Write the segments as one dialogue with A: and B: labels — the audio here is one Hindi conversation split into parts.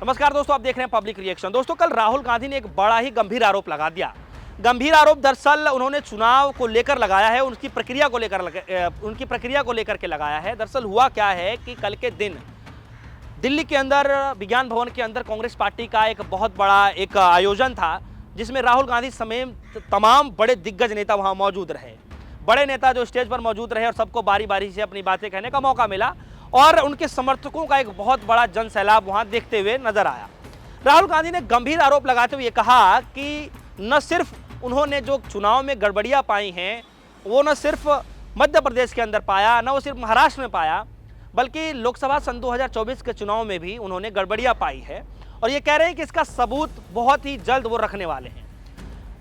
A: नमस्कार दोस्तों, आप देख रहे हैं पब्लिक रिएक्शन। दोस्तों, कल राहुल गांधी ने एक बड़ा ही गंभीर आरोप लगा दिया। गंभीर आरोप दरअसल उन्होंने चुनाव को लेकर लगाया है, उनकी प्रक्रिया को लेकर के लगाया है। दरअसल हुआ क्या है कि कल के दिन दिल्ली के अंदर विज्ञान भवन के अंदर कांग्रेस पार्टी का एक बहुत बड़ा एक आयोजन था, जिसमें राहुल गांधी समेत तमाम बड़े दिग्गज नेता वहां मौजूद रहे। बड़े नेता जो स्टेज पर मौजूद रहे और सबको बारी बारी से अपनी बातें कहने का मौका मिला और उनके समर्थकों का एक बहुत बड़ा जन सैलाब वहां देखते हुए नजर आया। राहुल गांधी ने गंभीर आरोप लगाते हुए कहा कि न सिर्फ उन्होंने जो चुनाव में गड़बड़ियां पाई हैं वो न सिर्फ मध्य प्रदेश के अंदर पाया, न वो सिर्फ महाराष्ट्र में पाया, बल्कि लोकसभा सन 2024 के चुनाव में भी उन्होंने गड़बड़ियां पाई है और ये कह रहे हैं कि इसका सबूत बहुत ही जल्द वो रखने वाले हैं।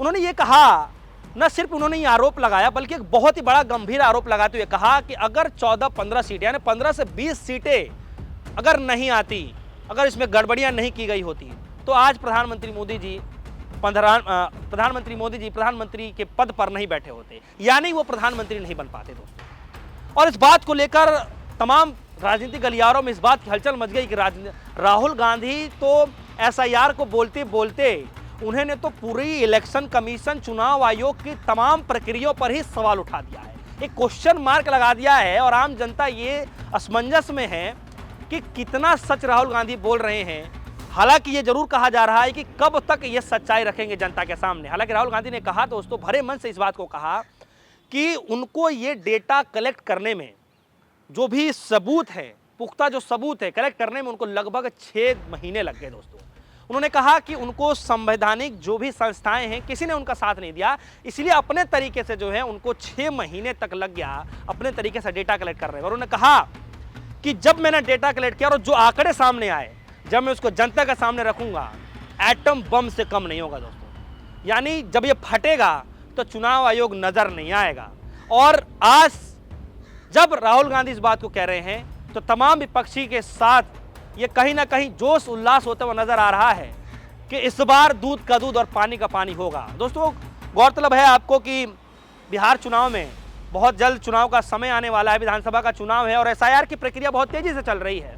A: उन्होंने ये कहा, न सिर्फ उन्होंने ये आरोप लगाया बल्कि एक बहुत ही बड़ा गंभीर आरोप लगाते हुए कहा कि अगर 14-15 सीटें यानी 15 से 20 सीटें अगर नहीं आती, अगर इसमें गड़बड़ियां नहीं की गई होती तो आज प्रधानमंत्री मोदी जी प्रधानमंत्री के पद पर नहीं बैठे होते, यानी वो प्रधानमंत्री नहीं बन पाते दोस्तों। और इस बात को लेकर तमाम राजनीतिक गलियारों में इस बात की हलचल मच गई कि राहुल गांधी तो एसआईआर को बोलते बोलते उन्होंने तो पूरी इलेक्शन कमीशन, चुनाव आयोग की तमाम प्रक्रियाओं पर ही सवाल उठा दिया है, एक क्वेश्चन मार्क लगा दिया है और आम जनता ये असमंजस में है कि कितना सच राहुल गांधी बोल रहे हैं। हालांकि ये जरूर कहा जा रहा है कि कब तक ये सच्चाई रखेंगे जनता के सामने। हालांकि राहुल गांधी ने कहा दोस्तों, भरे मन से इस बात को कहा कि उनको ये डेटा कलेक्ट करने में जो भी सबूत है, पुख्ता जो सबूत है, कलेक्ट करने में उनको लगभग 6 महीने लग गए दोस्तों। उन्होंने कहा कि उनको संवैधानिक जो भी संस्थाएं हैं किसी ने उनका साथ नहीं दिया, इसलिए अपने तरीके से जो है उनको 6 महीने तक लग गया अपने तरीके से डेटा कलेक्ट करने में। और उन्होंने कहा कि जब मैंने डेटा कलेक्ट किया और जो आंकड़े सामने आए, जब मैं उसको जनता के सामने रखूंगा, एटम बम से कम नहीं होगा दोस्तों। यानी जब ये फटेगा तो चुनाव आयोग नजर नहीं आएगा। और आज जब राहुल गांधी इस बात को कह रहे हैं तो तमाम विपक्षी के साथ ये कहीं ना कहीं जोश उल्लास होता हुआ नजर आ रहा है कि इस बार दूध का दूध और पानी का पानी होगा। दोस्तों, गौरतलब है आपको कि बिहार चुनाव में बहुत जल्द चुनाव का समय आने वाला है, विधानसभा का चुनाव है और एसआईआर की प्रक्रिया बहुत तेजी से चल रही है।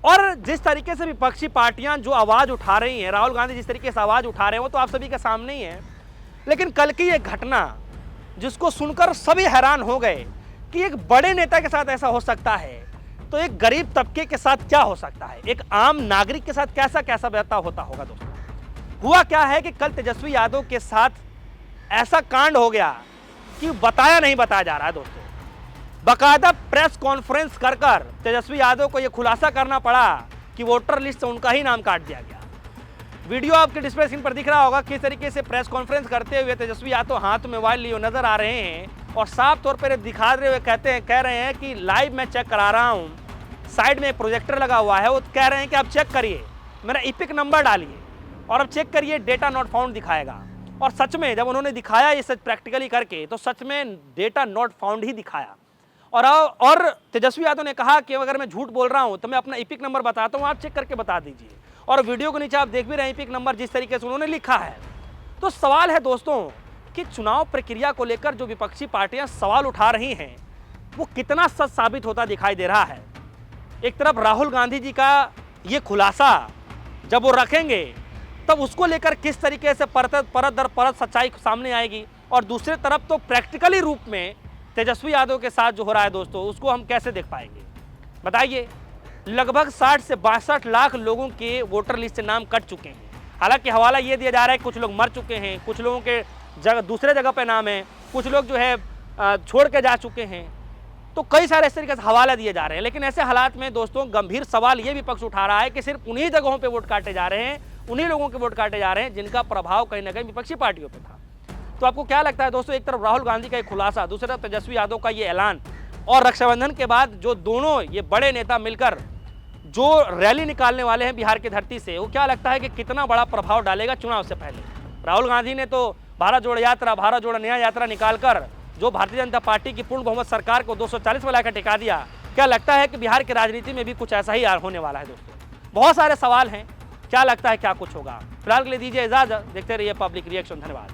A: और जिस तरीके से विपक्षी पार्टियां जो आवाज उठा रही हैं, राहुल गांधी जिस तरीके से आवाज उठा रहे हैं, वो तो आप सभी के सामने ही है। लेकिन कल की ये घटना जिसको सुनकर सभी हैरान हो गए कि एक बड़े नेता के साथ ऐसा हो सकता है तो एक गरीब तबके के साथ क्या हो सकता है, एक आम नागरिक के साथ कैसा कैसा बर्ताव होता होगा दोस्तों। हुआ क्या है कि कल तेजस्वी यादव के साथ ऐसा कांड हो गया कि बताया नहीं बताया जा रहा है दोस्तों। बाकायदा प्रेस कॉन्फ्रेंस कर तेजस्वी यादव को यह खुलासा करना पड़ा कि वोटर लिस्ट से उनका ही नाम काट दिया गया। वीडियो आपके डिस्प्ले स्क्रीन पर दिख रहा होगा किस तरीके से प्रेस कॉन्फ्रेंस करते हुए तेजस्वी यादव हाथ में मोबाइल लिए नजर आ रहे हैं और साफ तौर पर दिखा रहे हुए कह रहे हैं कि लाइव मैं चेक करा रहा हूं, साइड में एक प्रोजेक्टर लगा हुआ है, वो कह रहे हैं कि आप चेक करिए, मेरा इपिक नंबर डालिए और अब चेक करिए, डेटा नॉट फाउंड दिखाएगा। और सच में जब उन्होंने दिखाया ये सच प्रैक्टिकली करके तो सच में डेटा नॉट फाउंड ही दिखाया। और तेजस्वी यादव ने कहा कि अगर मैं झूठ बोल रहा हूं तो मैं अपना इपिक नंबर बताता हूं, आप चेक करके बता दीजिए। और वीडियो के नीचे आप देख भी रहे हैं इपिक नंबर जिस तरीके से उन्होंने लिखा है। तो सवाल है दोस्तों कि चुनाव प्रक्रिया को लेकर जो विपक्षी पार्टियां सवाल उठा रही हैं वो कितना सच साबित होता दिखाई दे रहा है। एक तरफ राहुल गांधी जी का ये खुलासा जब वो रखेंगे तब उसको लेकर किस तरीके से परत दर परत सच्चाई सामने आएगी, और दूसरी तरफ तो प्रैक्टिकली रूप में तेजस्वी यादव के साथ जो हो रहा है दोस्तों उसको हम कैसे देख पाएंगे बताइए। लगभग 60 से 62 लाख लोगों के वोटर लिस्ट से नाम कट चुके हैं। हालांकि हवाला ये दिया जा रहा है कुछ लोग मर चुके हैं, कुछ लोगों के दूसरे जगह पे नाम है, कुछ लोग जो है छोड़ के जा चुके हैं। तो कई सारे इस तरीके से हवाला दिए जा रहे हैं। लेकिन ऐसे हालात में दोस्तों गंभीर सवाल ये विपक्ष उठा रहा है कि सिर्फ उन्हीं जगहों पे वोट काटे जा रहे हैं, उन्हीं लोगों के वोट काटे जा रहे हैं जिनका प्रभाव कहीं ना कहीं विपक्षी पार्टियों पे था। तो आपको क्या लगता है दोस्तों, एक तरफ राहुल गांधी का एक खुलासा, दूसरी तरफ तेजस्वी यादव का ये ऐलान और रक्षाबंधन के बाद जो दोनों ये बड़े नेता मिलकर जो रैली निकालने वाले हैं बिहार की धरती से, वो क्या लगता है कि कितना बड़ा प्रभाव डालेगा चुनाव से पहले। राहुल गांधी ने तो भारत जोड़ो यात्रा, भारत जोड़ो न्याय यात्रा निकालकर जो भारतीय जनता पार्टी की पूर्ण बहुमत सरकार को 240 में लाकर टिका दिया। क्या लगता है कि बिहार की राजनीति में भी कुछ ऐसा ही होने वाला है दोस्तों। बहुत सारे सवाल हैं, क्या लगता है क्या कुछ होगा। फिलहाल के लिए दीजिए इजाजत, देखते रहिए पब्लिक रिएक्शन। धन्यवाद।